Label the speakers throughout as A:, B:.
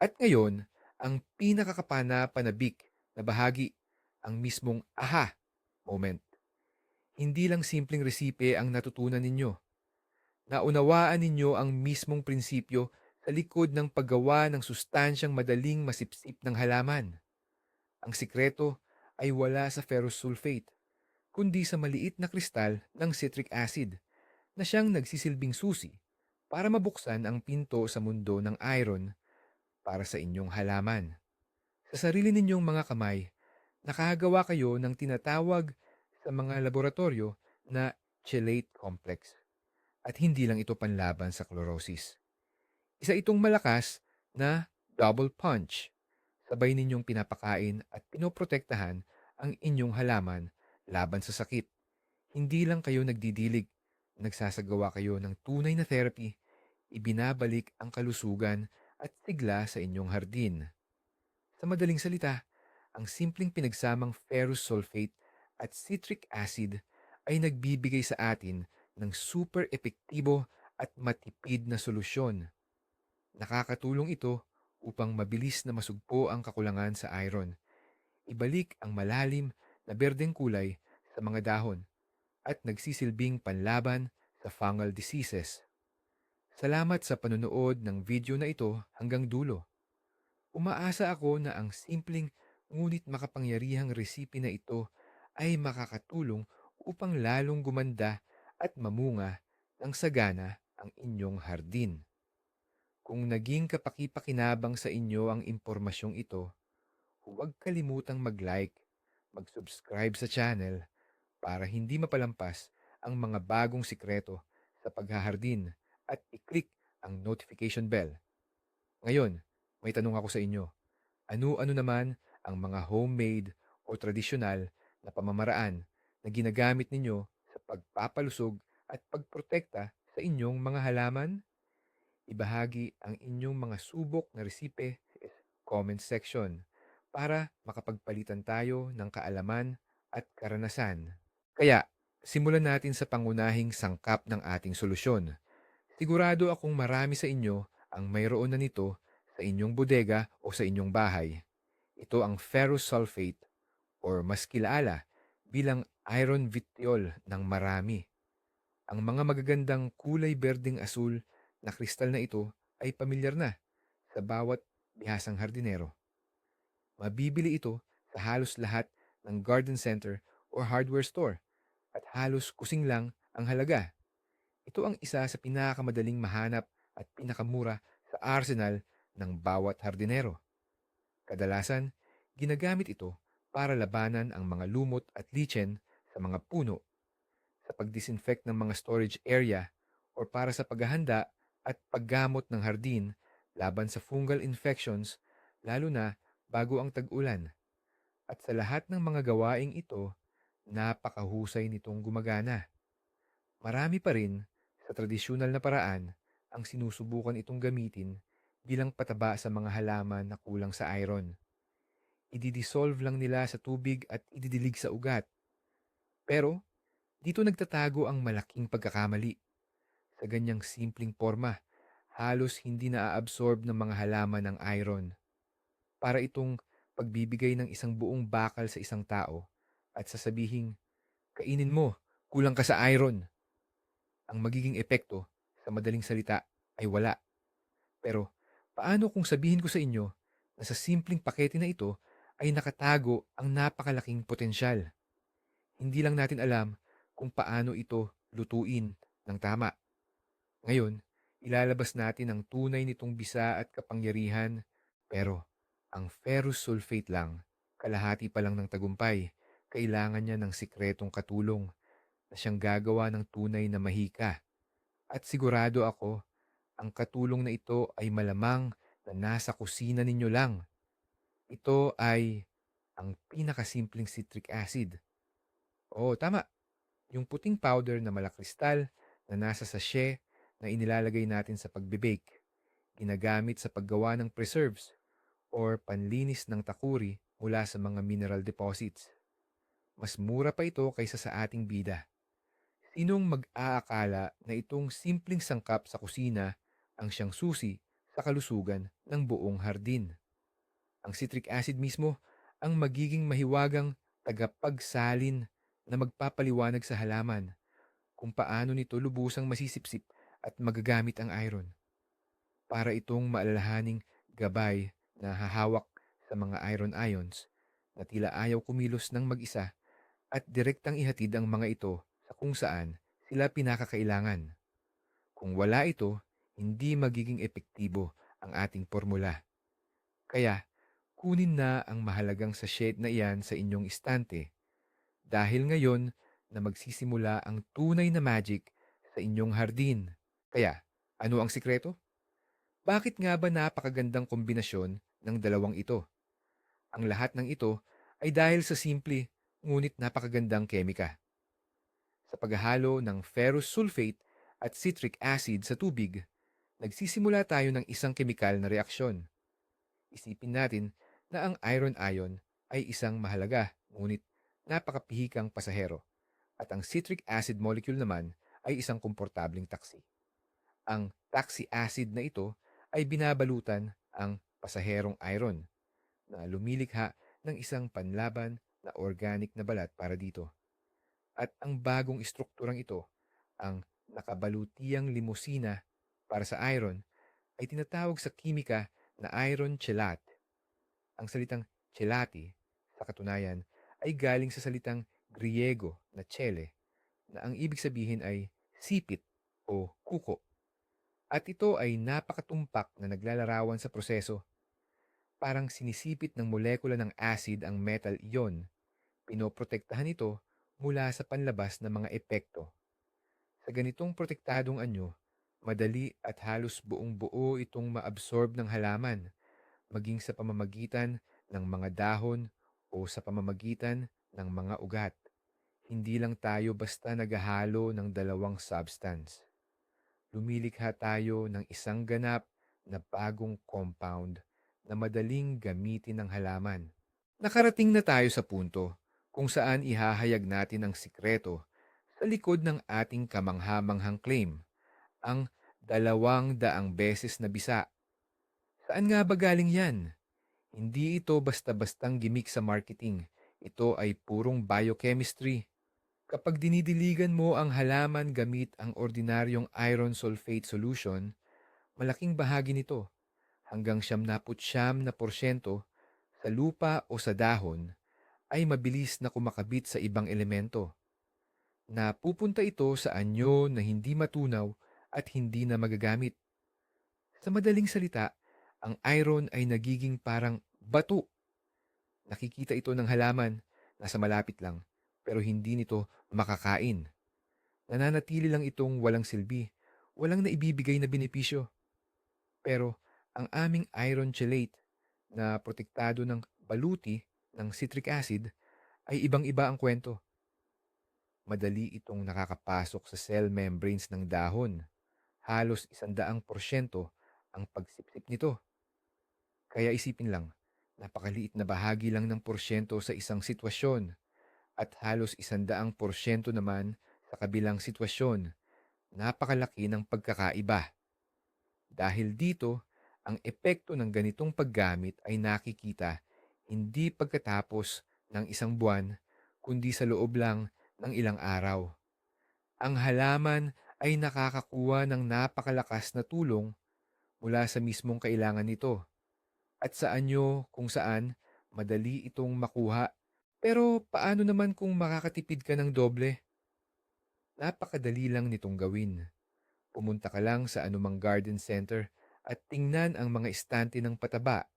A: At ngayon, ang pinakakapana-panabik na bahagi, ang mismong aha moment. Hindi lang simpleng resipe ang natutunan ninyo. Naunawaan ninyo ang mismong prinsipyo sa likod ng paggawa ng sustansyang madaling masipsip ng halaman. Ang sikreto ay wala sa ferrous sulfate, kundi sa maliit na kristal ng citric acid na siyang nagsisilbing susi para mabuksan ang pinto sa mundo ng iron para sa inyong halaman. Sa sarili ninyong mga kamay, nakagawa kayo ng tinatawag sa mga laboratorio na chelate complex. At hindi lang ito panlaban sa chlorosis. Isa itong malakas na double punch. Sabay ninyong pinapakain at pinoprotektahan ang inyong halaman laban sa sakit. Hindi lang kayo nagdidilig, nagsasagawa kayo ng tunay na therapy, ibinabalik ang kalusugan at sigla sa inyong hardin. Sa madaling salita, ang simpleng pinagsamang ferrous sulfate at citric acid ay nagbibigay sa atin ng super epektibo at matipid na solusyon. Nakakatulong ito upang mabilis na masugpo ang kakulangan sa iron. Ibalik ang malalim na berdeng kulay sa mga dahon at nagsisilbing panlaban sa fungal diseases. Salamat sa panonood ng video na ito hanggang dulo. Umaasa ako na ang simpleng ngunit makapangyarihang resipe na ito ay makakatulong upang lalong gumanda at mamunga ng sagana ang inyong hardin. Kung naging kapaki-pakinabang sa inyo ang impormasyong ito, huwag kalimutang mag-like, mag-subscribe sa channel para hindi mapalampas ang mga bagong sikreto sa paghahardin at i-click ang notification bell. Ngayon, may tanong ako sa inyo. Ano-ano naman ang mga homemade o tradisyonal na pamamaraan na ginagamit ninyo sa pagpapalusog at pagprotekta sa inyong mga halaman? Ibahagi ang inyong mga subok na resipe sa comment section para makapagpalitan tayo ng kaalaman at karanasan. Kaya, simulan natin sa pangunahing sangkap ng ating solusyon. Sigurado akong marami sa inyo ang mayroon na nito sa inyong bodega o sa inyong bahay. Ito ang ferrous sulfate or mas kilala bilang iron vitriol ng marami. Ang mga magagandang kulay berdeng asul na kristal na ito ay pamilyar na sa bawat bihasang hardinero. Mabibili ito sa halos lahat ng garden center or hardware store at halos kusing lang ang halaga. Ito ang isa sa pinakamadaling mahanap at pinakamura sa arsenal ng bawat hardinero. Kadalasan, ginagamit ito para labanan ang mga lumot at lichen sa mga puno, sa pag-disinfect ng mga storage area, o para sa paghahanda at paggamot ng hardin laban sa fungal infections, lalo na bago ang tag-ulan. At sa lahat ng mga gawaing ito, napakahusay nitong gumagana. Marami pa rin sa tradisyonal na paraan ang sinusubukan itong gamitin bilang pataba sa mga halaman na kulang sa iron. Ididissolve lang nila sa tubig at ididilig sa ugat. Pero dito nagtatago ang malaking pagkakamali. Sa ganyang simpleng forma, halos hindi naaabsorb ng mga halaman ang iron. Para itong pagbibigay ng isang buong bakal sa isang tao at sasabihin, kainin mo, kulang ka sa iron. Ang magiging epekto, sa madaling salita, ay wala. Pero paano kung sabihin ko sa inyo na sa simpleng pakete na ito ay nakatago ang napakalaking potensyal? Hindi lang natin alam kung paano ito lutuin ng tama. Ngayon, ilalabas natin ang tunay nitong bisa at kapangyarihan, pero ang ferrous sulfate lang, kalahati pa lang ng tagumpay. Kailangan niya ng sikretong katulong na siyang gagawa ng tunay na mahika. At sigurado ako, ang katulong na ito ay malamang na nasa kusina ninyo lang. Ito ay ang pinakasimpleng citric acid. Oo, tama. Yung puting powder na malakristal na nasa sachet na inilalagay natin sa pagbe-bake, ginagamit sa paggawa ng preserves or panlinis ng takuri mula sa mga mineral deposits. Mas mura pa ito kaysa sa ating bida. Sinong mag-aakala na itong simpleng sangkap sa kusina ang siyang susi sa kalusugan ng buong hardin. Ang citric acid mismo ang magiging mahiwagang tagapagsalin na magpapaliwanag sa halaman kung paano nito lubusang masisipsip at magagamit ang iron. Para itong maalalahaning gabay na hahawak sa mga iron ions na tila ayaw kumilos ng mag-isa at direktang ihatid ang mga ito sa kung saan sila pinakakailangan. Kung wala ito, hindi magiging epektibo ang ating formula. Kaya, kunin na ang mahalagang sachet na iyan sa inyong istante dahil ngayon na magsisimula ang tunay na magic sa inyong hardin. Kaya, ano ang sikreto? Bakit nga ba napakagandang kombinasyon ng dalawang ito? Ang lahat ng ito ay dahil sa simple ngunit napakagandang kemika. Sa paghahalo ng ferrous sulfate at citric acid sa tubig, nagsisimula tayo ng isang kemikal na reaksyon. Isipin natin na ang iron ion ay isang mahalaga ngunit napakapihikang pasahero at ang citric acid molecule naman ay isang komportabling taksi. Ang taxi acid na ito ay binabalutan ang pasaherong iron na lumilikha ng isang panlaban na organic na balat para dito. At ang bagong estrukturang ito, ang nakabalutiang limusina para sa iron, ay tinatawag sa kimika na iron chelate. Ang salitang chelate, sa katunayan, ay galing sa salitang Griego na chele, na ang ibig sabihin ay sipit o kuko. At ito ay napakatumpak na naglalarawan sa proseso. Parang sinisipit ng molekula ng acid ang metal ion. Pinoprotektahan ito mula sa panlabas na mga epekto. Sa ganitong protektadong anyo, madali at halos buong-buo itong maabsorb ng halaman, maging sa pamamagitan ng mga dahon o sa pamamagitan ng mga ugat. Hindi lang tayo basta naghahalo ng dalawang substance. Lumilikha tayo ng isang ganap na bagong compound na madaling gamitin ng halaman. Nakarating na tayo sa punto kung saan ihahayag natin ang sikreto sa likod ng ating kamangha-manghang claim, ang 200 beses na bisa. Saan nga ba galing yan? Hindi ito basta-bastang gimmick sa marketing. Ito ay purong biochemistry. Kapag dinidiligan mo ang halaman gamit ang ordinaryong iron sulfate solution, malaking bahagi nito, hanggang 99% sa lupa o sa dahon, ay mabilis na kumakabit sa ibang elemento. Napupunta ito sa anyo na hindi matunaw at hindi na magagamit. Sa madaling salita, ang iron ay nagiging parang bato. Nakikita ito ng halaman, nasa malapit lang, pero hindi nito makakain. Nananatili lang itong walang silbi, walang naibibigay na benepisyo. Pero ang aming iron chelate na protektado ng baluti ng citric acid ay ibang-iba ang kwento. Madali itong nakakapasok sa cell membranes ng dahon. Halos 100% ang pagsipsip nito. Kaya isipin lang, napakaliit na bahagi lang ng porsyento sa isang sitwasyon at halos 100% naman sa kabilang sitwasyon. Napakalaki ng pagkakaiba. Dahil dito, ang epekto ng ganitong paggamit ay nakikita hindi pagkatapos ng isang buwan, kundi sa loob lang ng ilang araw. Ang halaman ay nakakakuha ng napakalakas na tulong mula sa mismong kailangan nito at sa anyo kung saan madali itong makuha. Pero paano naman kung makakatipid ka ng doble? Napakadali lang nitong gawin. Pumunta ka lang sa anumang garden center at tingnan ang mga estante ng pataba.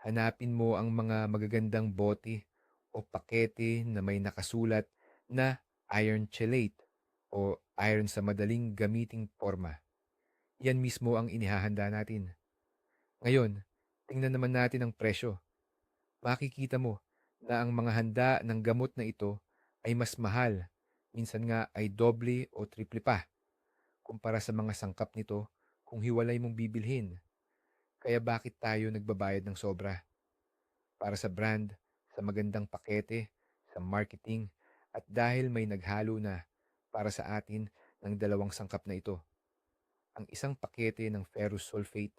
A: Hanapin mo ang mga magagandang bote o pakete na may nakasulat na iron chelate o iron sa madaling gamiting forma. Yan mismo ang inihahanda natin. Ngayon, tingnan naman natin ang presyo. Makikita mo na ang mga handa ng gamot na ito ay mas mahal, minsan nga ay doble o triple pa, kumpara sa mga sangkap nito kung hiwalay mong bibilhin. Kaya bakit tayo nagbabayad ng sobra? Para sa brand, sa magandang pakete, sa marketing, at dahil may naghalo na para sa atin ng dalawang sangkap na ito. Ang isang pakete ng ferrous sulfate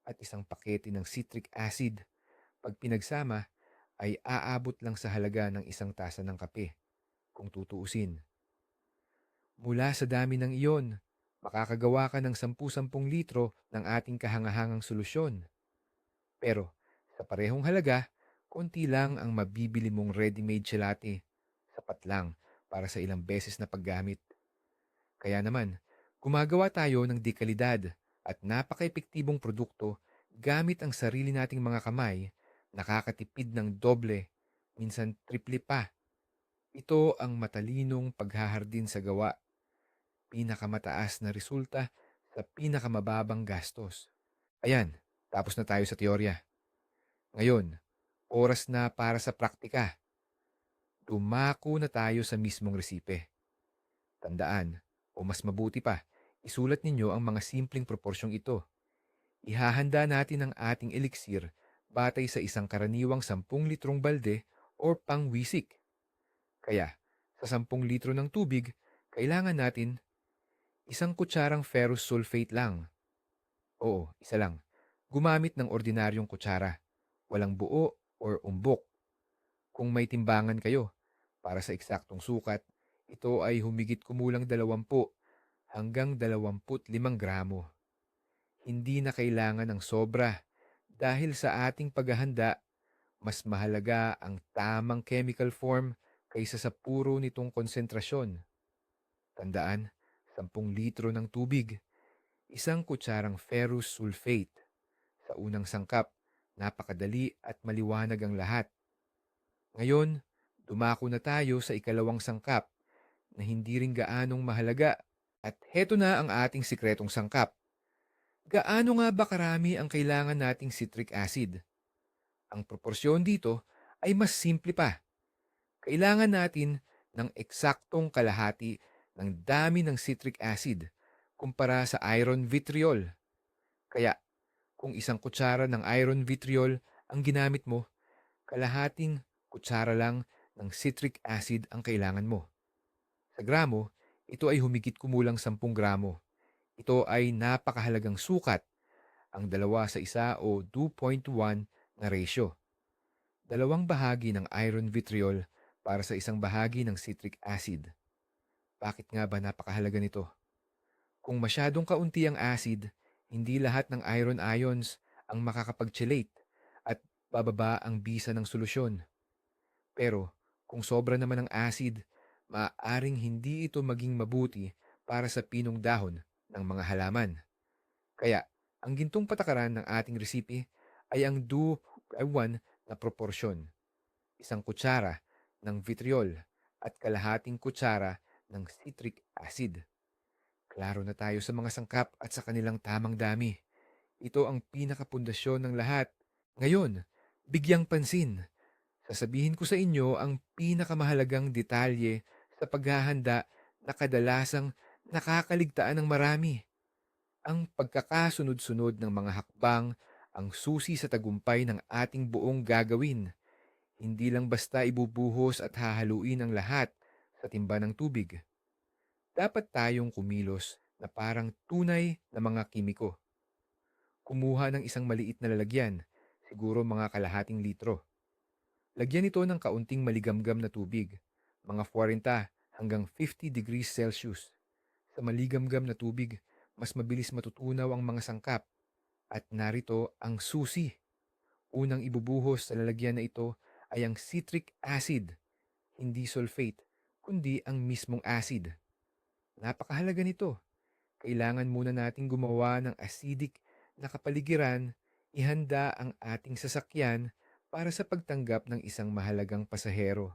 A: at isang pakete ng citric acid. Pag pinagsama, ay aabot lang sa halaga ng isang tasa ng kape, kung tutuusin. Mula sa dami ng iyon, makakagawa ka ng 10-10 litro ng ating kahangahangang solusyon. Pero, sa parehong halaga, konti lang ang mabibili mong ready-made chelate. Sapat lang para sa ilang beses na paggamit. Kaya naman, gumagawa tayo ng dekalidad at napaka-epektibong produkto gamit ang sarili nating mga kamay, nakakatipid ng doble, minsan triple pa. Ito ang matalinong paghahardin sa gawa, pinakamataas na resulta sa pinakamababang gastos. Ayan, tapos na tayo sa teorya. Ngayon, oras na para sa praktika. Dumako na tayo sa mismong resipe. Tandaan, o mas mabuti pa, isulat ninyo ang mga simpleng proporsyong ito. Ihahanda natin ang ating eliksir batay sa isang karaniwang 10 litrong balde o pangwisik. Kaya, sa 10 litro ng tubig, kailangan natin 1 kutsarang ferrous sulfate lang. Oo, isa lang. Gumamit ng ordinaryong kutsara, walang buo or umbok. Kung may timbangan kayo, para sa eksaktong sukat, ito ay humigit kumulang 20 hanggang 25 gramo. Hindi na kailangan ng sobra dahil sa ating paghahanda, mas mahalaga ang tamang chemical form kaysa sa puro nitong konsentrasyon. Tandaan, 10 litro ng tubig, 1 kutsarang ferrous sulfate. Sa unang sangkap, napakadali at maliwanag ang lahat. Ngayon, dumako na tayo sa ikalawang sangkap na hindi rin gaanong mahalaga. At heto na ang ating sikretong sangkap. Gaano nga ba karami ang kailangan nating citric acid? Ang proporsyon dito ay mas simple pa. Kailangan natin ng eksaktong kalahati ng dami ng citric acid kumpara sa iron vitriol. Kaya, kung 1 kutsara ng iron vitriol ang ginamit mo, kalahating kutsara lang ng citric acid ang kailangan mo. Sa gramo, ito ay humigit kumulang 10 gramo. Ito ay napakahalagang sukat, ang 2:1 o 2.1 na ratio. 2 bahagi ng iron vitriol para sa 1 bahagi ng citric acid. Bakit nga ba napakahalaga nito? Kung masyadong kaunti ang acid, hindi lahat ng iron ions ang makakapag-chelate at bababa ang bisa ng solusyon. Pero kung sobra naman ang acid, maaaring hindi ito maging mabuti para sa pinong dahon ng mga halaman. Kaya, ang gintong patakaran ng ating resipe ay ang 2:1 na proporsyon. 1 kutsara ng vitriol at kalahating kutsara ng citric acid. Klaro na tayo sa mga sangkap at sa kanilang tamang dami. Ito ang pinakapundasyon ng lahat. Ngayon, bigyang pansin. Sasabihin ko sa inyo ang pinakamahalagang detalye sa paghahanda na kadalasang nakakaligtaan ng marami. Ang pagkakasunod-sunod ng mga hakbang ang susi sa tagumpay ng ating buong gagawin. Hindi lang basta ibubuhos at hahaluin ang lahat sa timba ng tubig. Dapat tayong kumilos na parang tunay na mga kimiko. Kumuha ng isang maliit na lalagyan, siguro mga kalahating litro. Lagyan ito ng kaunting maligamgam na tubig, mga 40 hanggang 50 degrees Celsius. Sa maligamgam na tubig, mas mabilis matutunaw ang mga sangkap. At narito ang susi. Unang ibubuhos sa lalagyan na ito ay ang citric acid, hindi sulfate, kundi ang mismong acid. Napakahalaga nito. Kailangan muna nating gumawa ng acidic na kapaligiran, ihanda ang ating sasakyan para sa pagtanggap ng isang mahalagang pasahero.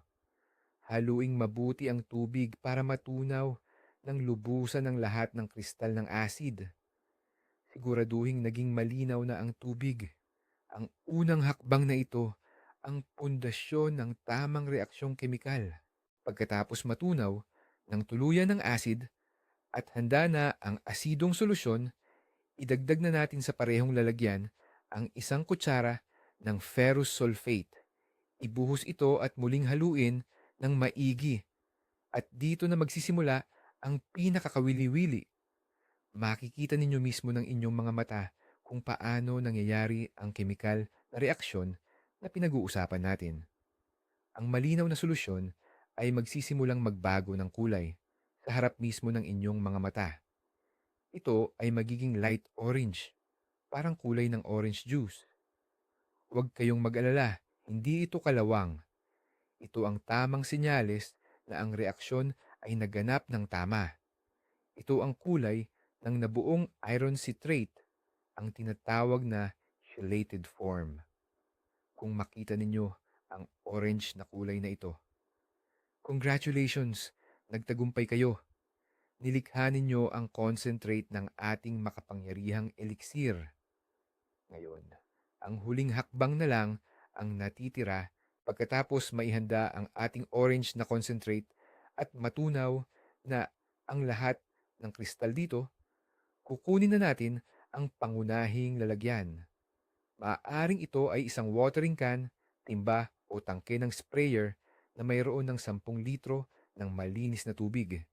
A: Haluing mabuti ang tubig para matunaw ng lubusan ng lahat ng kristal ng acid. Siguraduhing naging malinaw na ang tubig. Ang unang hakbang na ito, ang pundasyon ng tamang reaksyong kemikal. Pagkatapos matunaw ng tuluyan ng acid at handa na ang asidong solusyon, idagdag na natin sa parehong lalagyan ang 1 kutsara ng ferrous sulfate. Ibuhos ito at muling haluin ng maigi. At dito na magsisimula ang pinakakawili-wili. Makikita ninyo mismo ng inyong mga mata kung paano nangyayari ang kemikal na reaksyon na pinag-uusapan natin. Ang malinaw na solusyon ay magsisimulang magbago ng kulay sa harap mismo ng inyong mga mata. Ito ay magiging light orange, parang kulay ng orange juice. Huwag kayong mag-alala, hindi ito kalawang. Ito ang tamang senyales na ang reaksyon ay naganap ng tama. Ito ang kulay ng nabuong iron citrate, ang tinatawag na chelated form. Kung makita ninyo ang orange na kulay na ito, congratulations! Nagtagumpay kayo. Nilikha ninyo ang concentrate ng ating makapangyarihang eliksir. Ngayon, ang huling hakbang na lang ang natitira pagkatapos maihanda ang ating orange na concentrate at matunaw na ang lahat ng kristal dito, kukunin na natin ang pangunahing lalagyan. Maaaring ito ay isang watering can, timba o tangke ng sprayer na mayroon ng 10 litro ng malinis na tubig.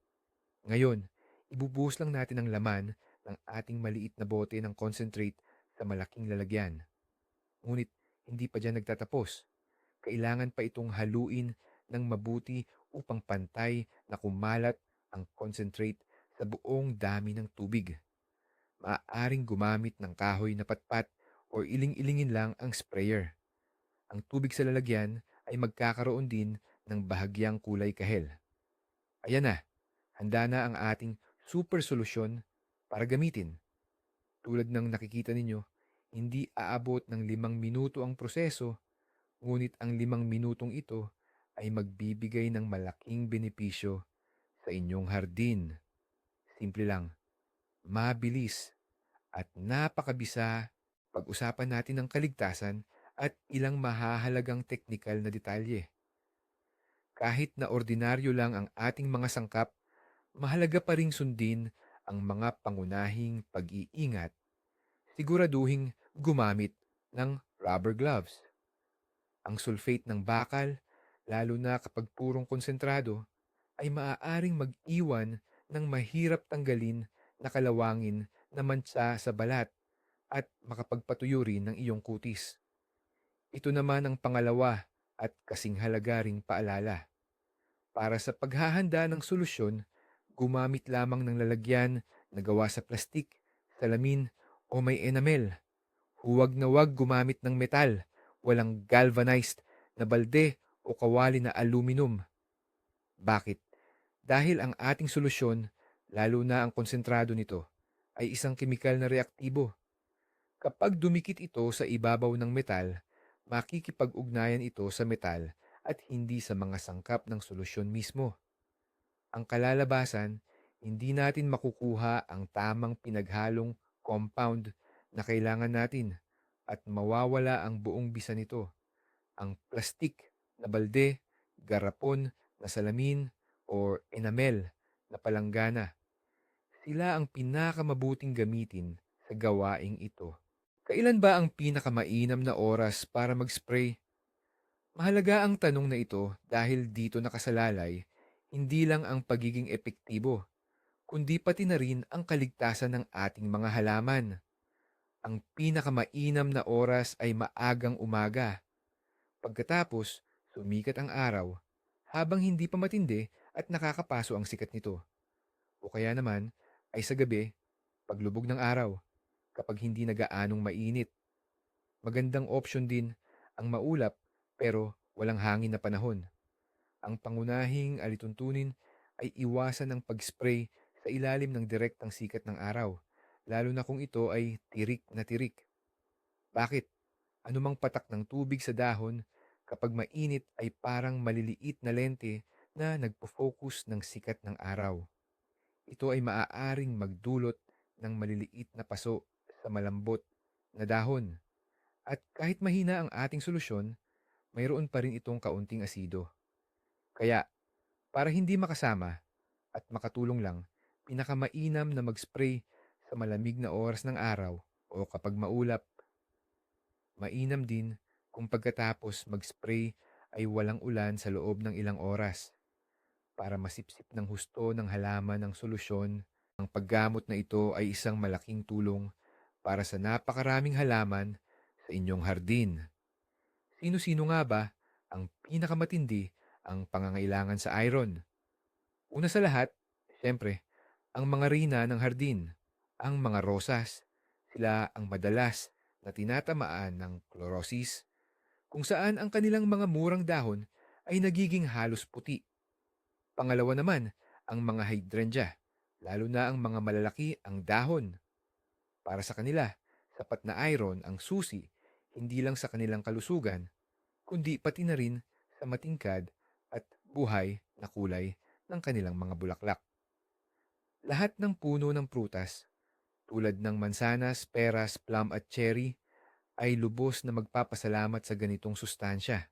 A: Ngayon, ibubuhos lang natin ang laman ng ating maliit na bote ng concentrate sa malaking lalagyan. Ngunit hindi pa dyan nagtatapos. Kailangan pa itong haluin ng mabuti upang pantay na kumalat ang concentrate sa buong dami ng tubig. Maaaring gumamit ng kahoy na patpat o iling-ilingin lang ang sprayer. Ang tubig sa lalagyan ay magkakaroon din ng bahagyang kulay kahel. Ayan na, handa na ang ating super solusyon para gamitin. Tulad ng nakikita ninyo, hindi aabot ng 5 minuto ang proseso, ngunit ang 5 minutong ito ay magbibigay ng malaking benepisyo sa inyong hardin. Simple lang, mabilis, at napakabisa. Pag-usapan natin ang kaligtasan at ilang mahahalagang teknikal na detalye. Kahit na ordinaryo lang ang ating mga sangkap, mahalaga pa ring sundin ang mga pangunahing pag-iingat. Siguraduhing gumamit ng rubber gloves. Ang sulfate ng bakal, lalo na kapag purong konsentrado, ay maaaring mag-iwan ng mahirap tanggalin na kalawangin na mantsa sa balat at makapagpatuyo rin ng iyong kutis. Ito naman ang pangalawa at kasing halaga ring paalala. Para sa paghahanda ng solusyon, gumamit lamang ng lalagyan na gawa sa plastik, salamin o may enamel. Huwag na huwag gumamit ng metal, walang galvanized na balde o kawali na aluminum. Bakit? Dahil ang ating solusyon, lalo na ang konsentrado nito, ay isang kemikal na reaktibo. Kapag dumikit ito sa ibabaw ng metal, makikipag-ugnayan ito sa metal at hindi sa mga sangkap ng solusyon mismo. Ang kalalabasan, hindi natin makukuha ang tamang pinaghalong compound na kailangan natin at mawawala ang buong bisa nito. Ang plastik na balde, garapon na salamin o enamel na palanggana. Sila ang pinakamabuting gamitin sa gawaing ito. Kailan ba ang pinakamainam na oras para mag-spray? Mahalaga ang tanong na ito dahil dito nakasalalay hindi lang ang pagiging epektibo, kundi pati na rin ang kaligtasan ng ating mga halaman. Ang pinakamainam na oras ay maagang umaga. Pagkatapos, sumikat ang araw, habang hindi pa matindi at nakakapaso ang sikat nito. O kaya naman ay sa gabi, paglubog ng araw, kapag hindi nagaanong mainit. Magandang option din ang maulap pero walang hangin na panahon. Ang pangunahing alituntunin ay iwasan ang pag-spray sa ilalim ng direktang sikat ng araw, lalo na kung ito ay tirik na tirik. Bakit? Anumang patak ng tubig sa dahon kapag mainit ay parang maliliit na lente na nagpo-focus ng sikat ng araw. Ito ay maaaring magdulot ng maliliit na paso sa malambot na dahon. At kahit mahina ang ating solusyon, mayroon pa rin itong kaunting asido. Kaya, para hindi makasama at makatulong lang, pinakamainam na mag-spray sa malamig na oras ng araw o kapag maulap. Mainam din kung pagkatapos mag-spray ay walang ulan sa loob ng ilang oras para masipsip ng husto ng halaman ng solusyon. Ang paggamot na ito ay isang malaking tulong para sa napakaraming halaman sa inyong hardin. Sino-sino nga ba ang pinakamatindi ang pangangailangan sa iron? Una sa lahat, siyempre, ang mga reyna ng hardin, ang mga rosas. Sila ang madalas na tinatamaan ng chlorosis, kung saan ang kanilang mga murang dahon ay nagiging halos puti. Pangalawa naman, ang mga hydrangea, lalo na ang mga malalaki ang dahon. Para sa kanila, sapat na iron ang susi, hindi lang sa kanilang kalusugan, kundi pati na rin sa matingkad at buhay na kulay ng kanilang mga bulaklak. Lahat ng puno ng prutas, tulad ng mansanas, peras, plum at cherry, ay lubos na magpapasalamat sa ganitong sustansya.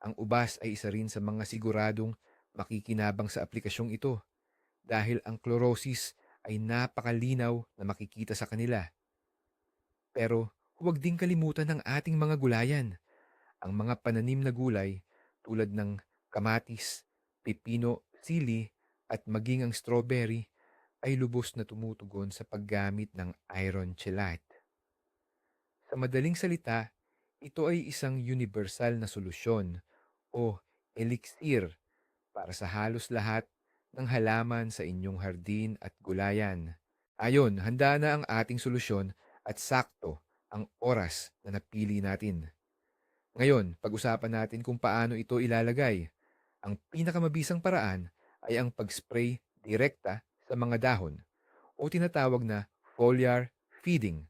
A: Ang ubas ay isa rin sa mga siguradong makikinabang sa aplikasyong ito dahil ang chlorosis ay napakalinaw na makikita sa kanila. Pero huwag ding kalimutan ng ating mga gulayan. Ang mga pananim na gulay tulad ng kamatis, pipino, sili at maging ang strawberry ay lubos na tumutugon sa paggamit ng iron chelate. Sa madaling salita, ito ay isang universal na solusyon o elixir para sa halos lahat ng halaman sa inyong hardin at gulayan. Ayon, handa na ang ating solusyon at sakto ang oras na napili natin. Ngayon, pag-usapan natin kung paano ito ilalagay. Ang pinakamabisang paraan ay ang pag-spray direkta sa mga dahon o tinatawag na foliar feeding.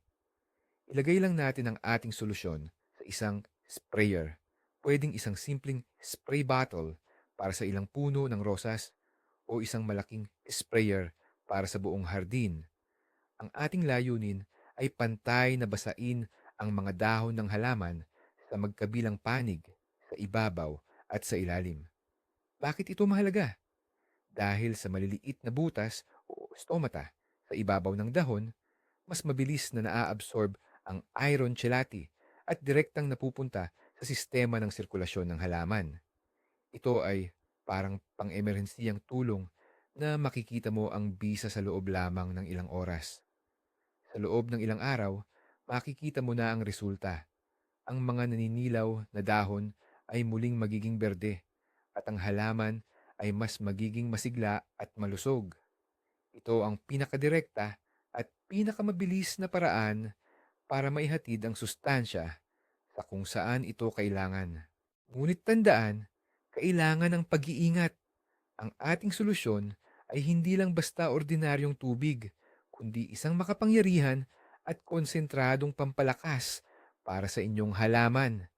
A: Ilagay lang natin ang ating solusyon sa isang sprayer. Pwedeng isang simpleng spray bottle para sa ilang puno ng rosas o isang malaking sprayer para sa buong hardin. Ang ating layunin ay pantay na basain ang mga dahon ng halaman sa magkabilang panig, sa ibabaw at sa ilalim. Bakit ito mahalaga? Dahil sa maliliit na butas o stomata sa ibabaw ng dahon, mas mabilis na naaabsorb ang iron chelate at direktang napupunta sa sistema ng sirkulasyon ng halaman. Ito ay parang pang-emerhensiyang tulong na makikita mo ang bisa sa loob lamang ng ilang oras. Sa loob ng ilang araw, makikita mo na ang resulta. Ang mga naninilaw na dahon ay muling magiging berde at ang halaman ay mas magiging masigla at malusog. Ito ang pinakadirekta at pinakamabilis na paraan para maihatid ang sustansya sa kung saan ito kailangan. Ngunit tandaan, kailangan ng pag-iingat. Ang ating solusyon ay hindi lang basta ordinaryong tubig, kundi isang makapangyarihan at konsentradong pampalakas para sa inyong halaman.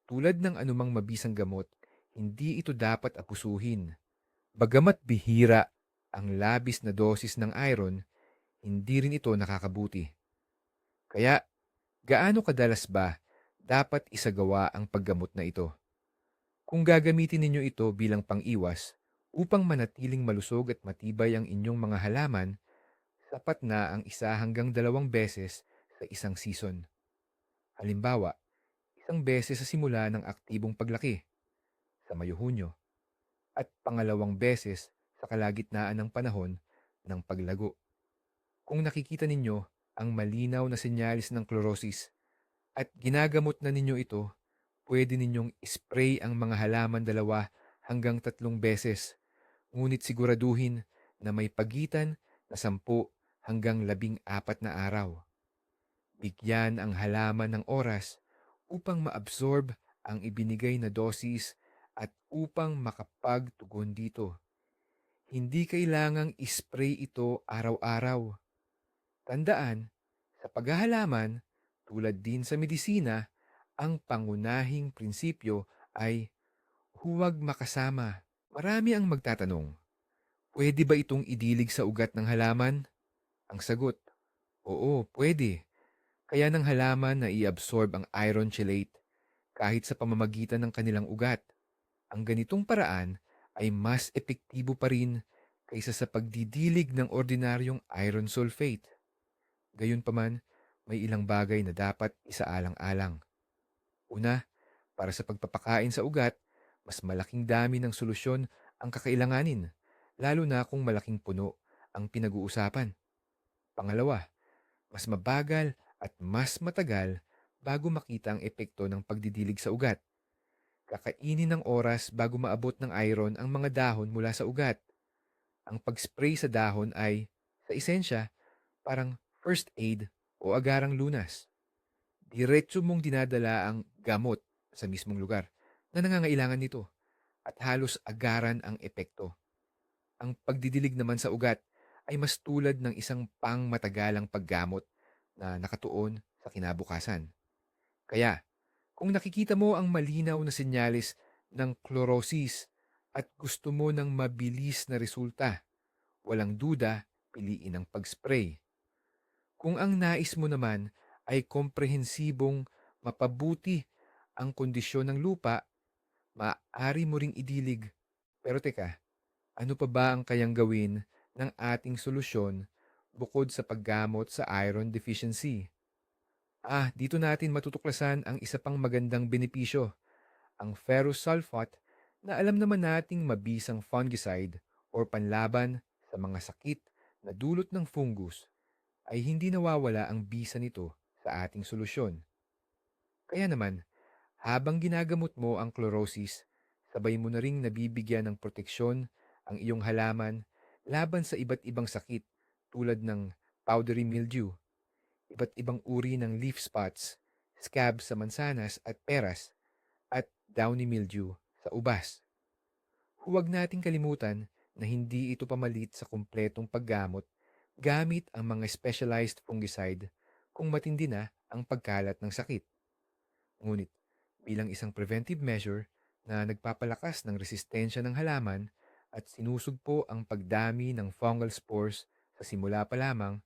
A: Tulad ng anumang mabisang gamot, hindi ito dapat abusuhin. Bagamat bihira ang labis na dosis ng iron, hindi rin ito nakakabuti. Kaya, gaano kadalas ba dapat isagawa ang paggamot na ito? Kung gagamitin ninyo ito bilang pang-iwas upang manatiling malusog at matibay ang inyong mga halaman, sapat na ang 1 hanggang 2 beses sa isang season. Halimbawa, 1 beses sa simula ng aktibong paglaki, sa Mayo-Hunyo, at 2 beses sa kalagitnaan ng panahon ng paglago. Kung nakikita ninyo ang malinaw na senyalis ng chlorosis at ginagamot na ninyo ito, pwede ninyong spray ang mga halaman 2 hanggang 3 beses, ngunit siguraduhin na may pagitan na 10 hanggang 14 na araw. Bigyan ang halaman ng oras upang maabsorb ang ibinigay na dosis at upang makapagtugon dito. Hindi kailangang ispray ito araw-araw. Tandaan, sa paghahalaman, tulad din sa medisina, ang pangunahing prinsipyo ay huwag makasama. Marami ang magtatanong, pwede ba itong idilig sa ugat ng halaman? Ang sagot, oo, pwede. Kaya ng halaman na i-absorb ang iron chelate kahit sa pamamagitan ng kanilang ugat. Ang ganitong paraan ay mas epektibo pa rin kaysa sa pagdidilig ng ordinaryong iron sulfate. Gayunpaman, may ilang bagay na dapat isaalang-alang. Una, para sa pagpapakain sa ugat, mas malaking dami ng solusyon ang kakailanganin, lalo na kung malaking puno ang pinag-uusapan. Pangalawa, Mas mabagal at mas matagal bago makita ang epekto ng pagdidilig sa ugat. Kakainin ng oras bago maabot ng iron ang mga dahon mula sa ugat. Ang pag-spray sa dahon ay, sa esensya, parang first aid o agarang lunas. Diretso mong dinadala ang gamot sa mismong lugar na nangangailangan nito at halos agaran ang epekto. Ang pagdidilig naman sa ugat ay mas tulad ng isang pangmatagalang paggamot na nakatuon sa kinabukasan. Kaya, kung nakikita mo ang malinaw na senyales ng chlorosis at gusto mo ng mabilis na resulta, walang duda, piliin ang pag-spray. Kung ang nais mo naman ay komprehensibong mapabuti ang kondisyon ng lupa, maaari mo ring idilig. Pero teka, ano pa ba ang kayang gawin ng ating solusyon bukod sa paggamot sa iron deficiency? Dito natin matutuklasan ang isa pang magandang benepisyo, ang ferrous sulfate na alam naman nating mabisang fungicide or panlaban sa mga sakit na dulot ng fungus ay hindi nawawala ang bisa nito sa ating solusyon. Kaya naman, habang ginagamot mo ang chlorosis, sabay mo na ring nabibigyan ng proteksyon ang iyong halaman laban sa iba't ibang sakit tulad ng powdery mildew, iba't ibang uri ng leaf spots, scab sa mansanas at peras, at downy mildew sa ubas. Huwag nating kalimutan na hindi ito pamalit sa kumpletong paggamot gamit ang mga specialized fungicide kung matindi na ang pagkalat ng sakit. Ngunit bilang isang preventive measure na nagpapalakas ng resistensya ng halaman at sinusugpo ang pagdami ng fungal spores sa simula pa lamang,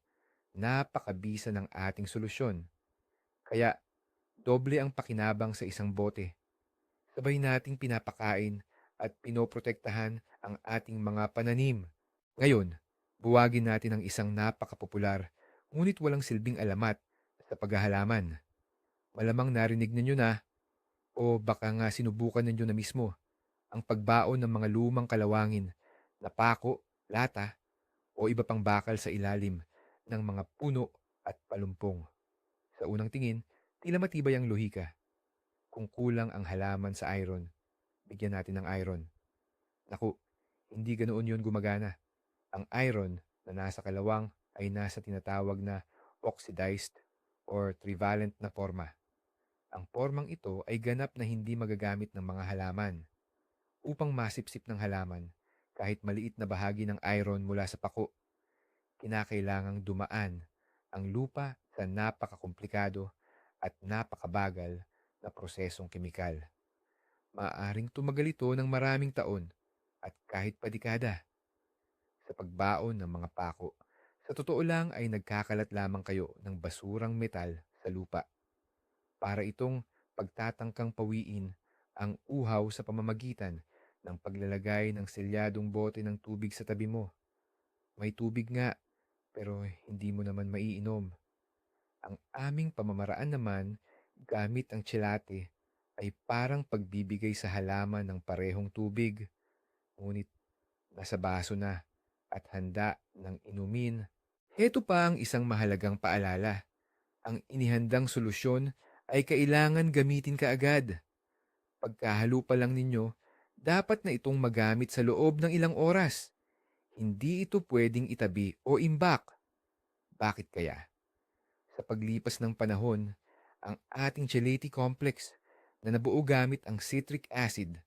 A: napakabisa ng ating solusyon. Kaya doble ang pakinabang sa isang bote. Sabay nating pinapakain at pinoprotektahan ang ating mga pananim. Ngayon, buwagin natin ang isang napakapopular ngunit walang silbing alamat sa paghahalaman. Malamang narinig ninyo na o baka nga sinubukan ninyo na mismo ang pagbaon ng mga lumang kalawangin na pako, lata o iba pang bakal sa ilalim ng mga puno at palumpong. Sa unang tingin, tila matibay ang lohika. Kung kulang ang halaman sa iron, bigyan natin ng iron. Naku, hindi ganoon yun gumagana. Ang iron na nasa kalawang ay nasa tinatawag na oxidized or trivalent na forma. Ang formang ito ay ganap na hindi magagamit ng mga halaman. Upang masipsip ng halaman, kahit maliit na bahagi ng iron mula sa pako, kinakailangang dumaan ang lupa sa napakakomplikado at napakabagal na prosesong kemikal. Maaaring tumagal ito ng maraming taon at kahit padikada. Sa pagbaon ng mga pako, sa totoo lang ay nagkakalat lamang kayo ng basurang metal sa lupa. Para itong pagtatangkang pawiin ang uhaw sa pamamagitan ng paglalagay ng selyadong bote ng tubig sa tabi mo. May tubig nga, pero hindi mo naman maiinom. Ang aming pamamaraan naman gamit ang tselate ay parang pagbibigay sa halaman ng parehong tubig, ngunit nasa baso na at handa ng inumin. Heto pa ang isang mahalagang paalala. Ang inihandang solusyon ay kailangan gamitin kaagad. Pagkahalo pa lang ninyo, dapat na itong magamit sa loob ng ilang oras. Hindi ito pwedeng itabi o imbak. Bakit kaya? Sa paglipas ng panahon, ang ating chelate complex na nabuo gamit ang citric acid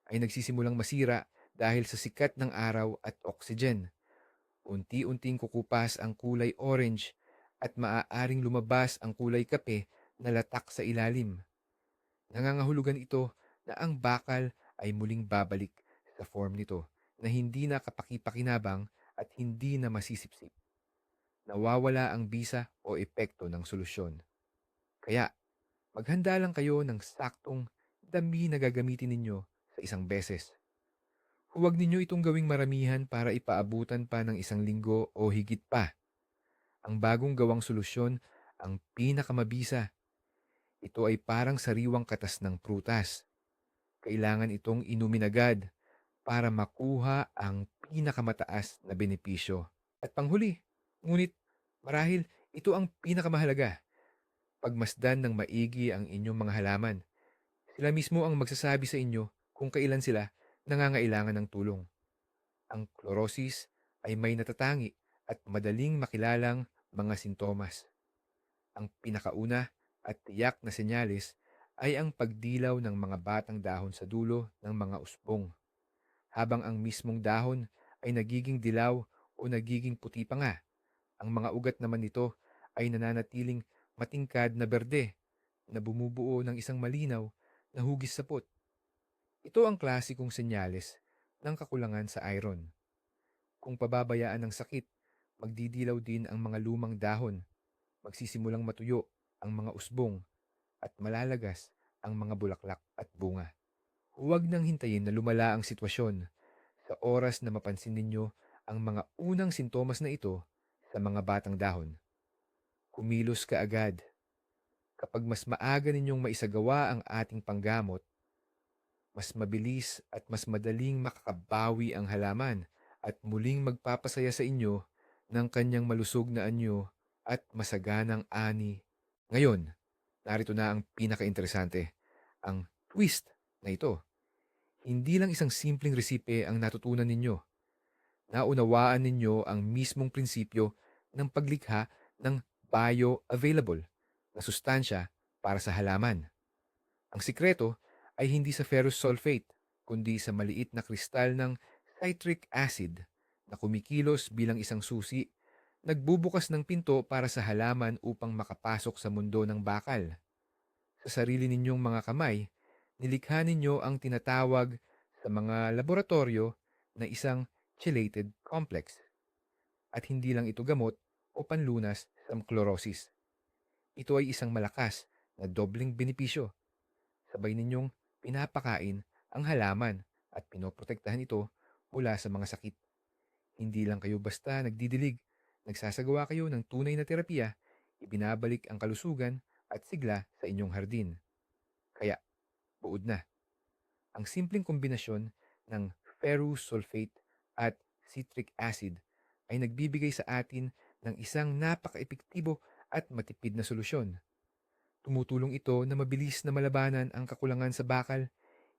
A: ay nagsisimulang masira dahil sa sikat ng araw at oxygen. Unti-unting kukupas ang kulay orange at maaaring lumabas ang kulay kape na latak sa ilalim. Nangangahulugan ito na ang bakal ay muling babalik sa form nito na hindi na kapaki-pakinabang at hindi na masisipsip. Nawawala ang bisa o epekto ng solusyon. Kaya, maghanda lang kayo ng saktong dami na gagamitin ninyo sa isang beses. Huwag ninyo itong gawing maramihan para ipaabutan pa ng isang linggo o higit pa. Ang bagong gawang solusyon ang pinakamabisa. Ito ay parang sariwang katas ng prutas. Kailangan itong inumin agad para makuha ang pinakamataas na benepisyo. At panghuli, ngunit marahil Ito ang pinakamahalaga. Pagmasdan ng maigi ang inyong mga halaman. Sila mismo ang magsasabi sa inyo kung kailan sila nangangailangan ng tulong. Ang chlorosis ay may natatangi at madaling makilalang mga sintomas. Ang pinakauna at tiyak na senyales ay ang pagdilaw ng mga batang dahon sa dulo ng mga usbong, habang ang mismong dahon ay nagiging dilaw o nagiging puti pa nga. Ang mga ugat naman nito ay nananatiling matingkad na berde na bumubuo ng isang malinaw na hugis sa pot. Ito ang klasikong senyales ng kakulangan sa iron. Kung pababayaan ng sakit, magdidilaw din ang mga lumang dahon, magsisimulang matuyo ang mga usbong at malalagas ang mga bulaklak at bunga. Huwag nang hintayin na lumala ang sitwasyon. Sa oras na mapansin ninyo ang mga unang sintomas na ito sa mga batang dahon, kumilos ka agad. Kapag mas maaga ninyong maisagawa ang ating panggamot, mas mabilis at mas madaling makakabawi ang halaman at muling magpapasaya sa inyo ng kanyang malusog na anyo at masaganang ani. Ngayon, narito na ang pinaka-interesante, ang twist na ito. Hindi lang isang simpleng resipe ang natutunan ninyo. Naunawaan ninyo ang mismong prinsipyo ng paglikha ng bioavailable na sustansya para sa halaman. Ang sikreto ay hindi sa ferrous sulfate, kundi sa maliit na kristal ng citric acid na kumikilos bilang isang susi, nagbubukas ng pinto para sa halaman upang makapasok sa mundo ng bakal. Sa sarili ninyong mga kamay, nilikha ninyo ang tinatawag sa mga laboratorio na isang chelated complex. At hindi lang ito gamot o panlunas sa chlorosis. Ito ay isang malakas na dobleng benepisyo. Sabay ninyong pinapakain ang halaman at pinoprotektahan ito mula sa mga sakit. Hindi lang kayo basta nagdidilig, nagsasagawa kayo ng tunay na terapiya, ibinabalik ang kalusugan at sigla sa inyong hardin. Kaya, buod na. Ang simpleng kombinasyon ng ferrous sulfate at citric acid ay nagbibigay sa atin ng isang napaka-epektibo at matipid na solusyon. Tumutulong ito na mabilis na malabanan ang kakulangan sa bakal,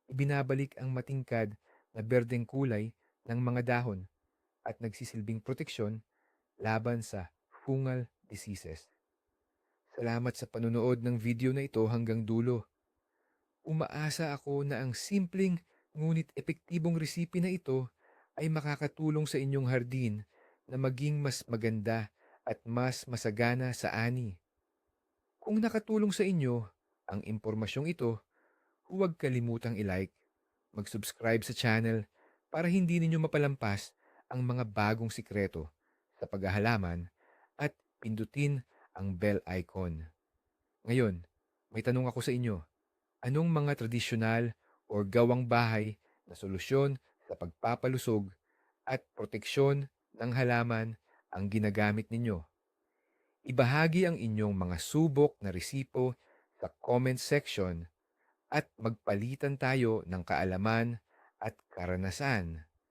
A: ibinabalik ang matingkad na berdeng kulay ng mga dahon at nagsisilbing proteksyon laban sa fungal diseases. Salamat sa panunood ng video na ito hanggang dulo. Umaasa ako na ang simpleng ngunit epektibong resipe na ito ay makakatulong sa inyong hardin na maging mas maganda at mas masagana sa ani. Kung nakatulong sa inyo ang impormasyong ito, huwag kalimutang i-like, mag-subscribe sa channel para hindi ninyo mapalampas ang mga bagong sikreto sa paghahalaman at pindutin ang bell icon. Ngayon, may tanong ako sa inyo. Anong mga tradisyonal o gawang bahay na solusyon sa pagpapalusog at proteksyon ng halaman ang ginagamit ninyo? Ibahagi ang inyong mga subok na resipo sa comment section at magpalitan tayo ng kaalaman at karanasan.